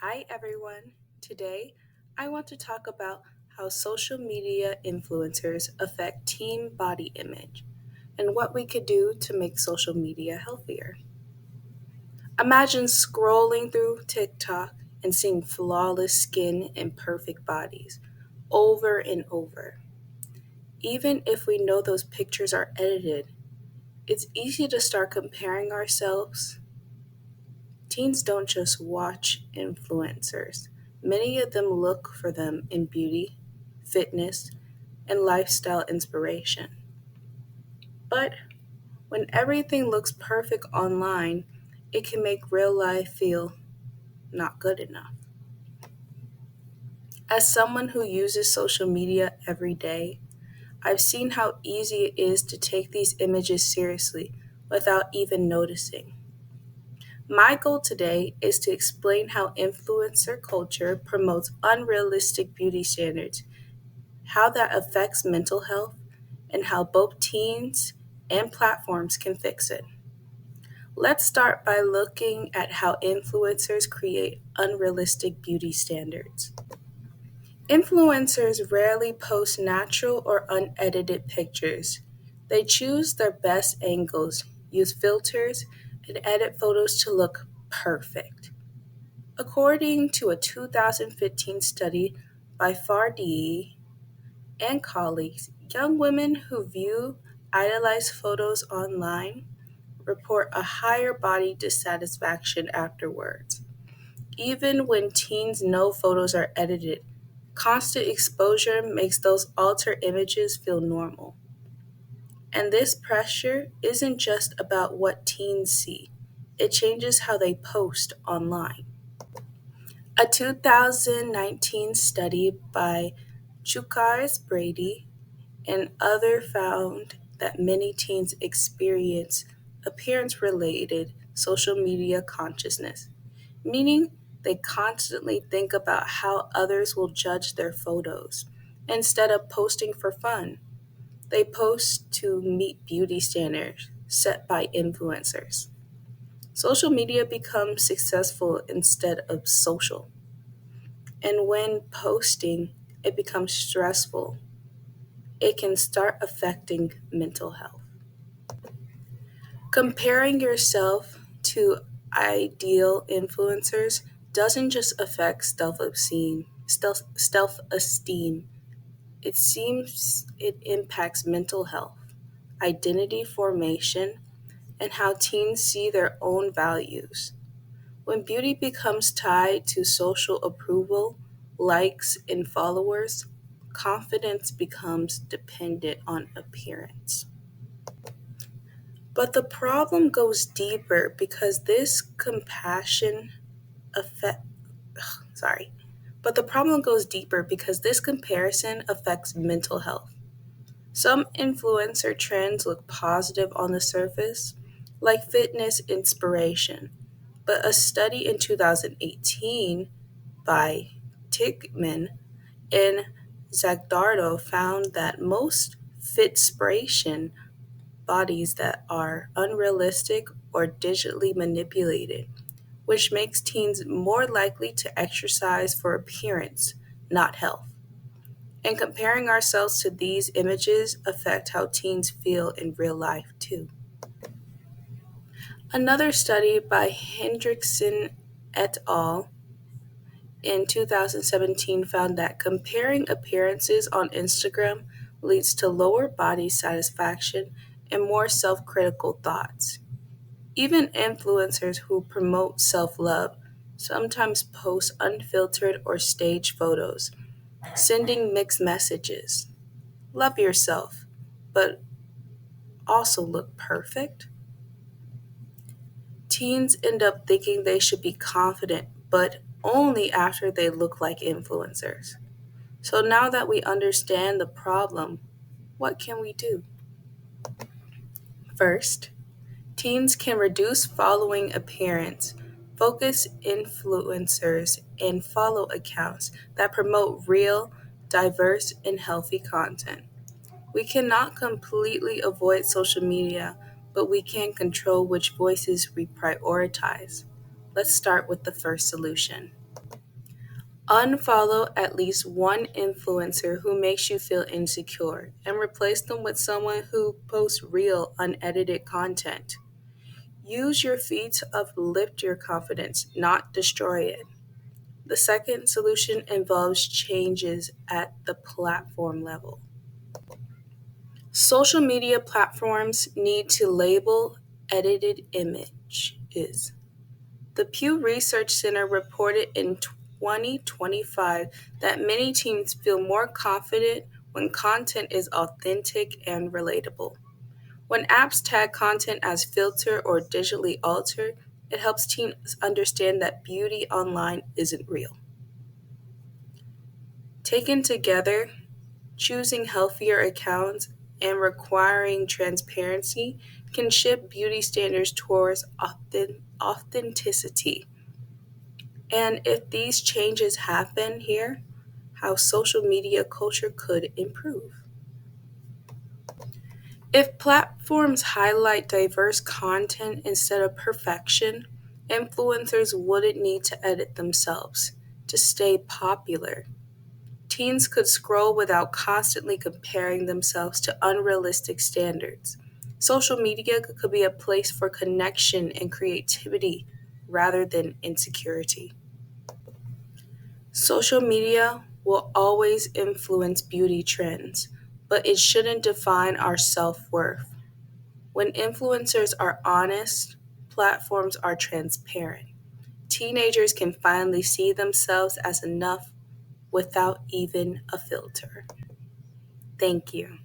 Hi, everyone. Today, I want to talk about how social media influencers affect teen body image and what we could do to make social media healthier. Imagine scrolling through TikTok and seeing flawless skin and perfect bodies over and over. Even if we know those pictures are edited, it's easy to start comparing ourselves. Teens don't just watch influencers, many of them look for them in beauty, fitness, and lifestyle inspiration. But when everything looks perfect online, it can make real life feel not good enough. As someone who uses social media every day, I've seen how easy it is to take these images seriously without even noticing. My goal today is to explain how influencer culture promotes unrealistic beauty standards, how that affects mental health, and how both teens and platforms can fix it. Let's start by looking at how influencers create unrealistic beauty standards. Influencers rarely post natural or unedited pictures. They choose their best angles, use filters, and edit photos to look perfect. According to a 2015 study by Fardee and colleagues, young women who view idolized photos online report a higher body dissatisfaction afterwards. Even when teens know photos are edited, constant exposure makes those altered images feel normal. And this pressure isn't just about what teens see, it changes how they post online. A 2019 study by Chukars Brady and other found that many teens experience appearance related social media consciousness, meaning they constantly think about how others will judge their photos. Instead of posting for fun, they post to meet beauty standards set by influencers. Social media becomes successful instead of social. And when posting, it becomes stressful. It can start affecting mental health. Comparing yourself to ideal influencers doesn't just affect self esteem. It seems it impacts mental health, identity formation, and how teens see their own values. When beauty becomes tied to social approval, likes, and followers, confidence becomes dependent on appearance. But the problem goes deeper because this compassion affect sorry. But the problem goes deeper because this comparison affects mental health. Some influencer trends look positive on the surface, like fitness inspiration, but a study in 2018 by Tickman and Zagdardo found that most fitspiration bodies that are unrealistic or digitally manipulated, which makes teens more likely to exercise for appearance, not health. And comparing ourselves to these images affect how teens feel in real life too. Another study by Hendrickson et al. In 2017 found that comparing appearances on Instagram leads to lower body satisfaction and more self critical thoughts. Even influencers who promote self love sometimes post unfiltered or staged photos, sending mixed messages. Love yourself, but also look perfect. Teens end up thinking they should be confident, but only after they look like influencers. So now that we understand the problem, what can we do? First, teens can reduce following appearance, focus influencers, and follow accounts that promote real, diverse, and healthy content. We cannot completely avoid social media, but we can control which voices we prioritize. Let's start with the first solution. Unfollow at least one influencer who makes you feel insecure and replace them with someone who posts real, unedited content. Use your feed to uplift your confidence, not destroy it. The second solution involves changes at the platform level. Social media platforms need to label edited images. The Pew Research Center reported in 2025 that many teens feel more confident when content is authentic and relatable. When apps tag content as filtered or digitally altered, it helps teens understand that beauty online isn't real. Taken together, choosing healthier accounts and requiring transparency can shift beauty standards towards authenticity. And if these changes happen here, how social media culture could improve. If platforms highlight diverse content instead of perfection, influencers wouldn't need to edit themselves to stay popular. Teens could scroll without constantly comparing themselves to unrealistic standards. Social media could be a place for connection and creativity rather than insecurity. Social media will always influence beauty trends, but it shouldn't define our self worth. When influencers are honest, platforms are transparent. Teenagers can finally see themselves as enough without even a filter. Thank you.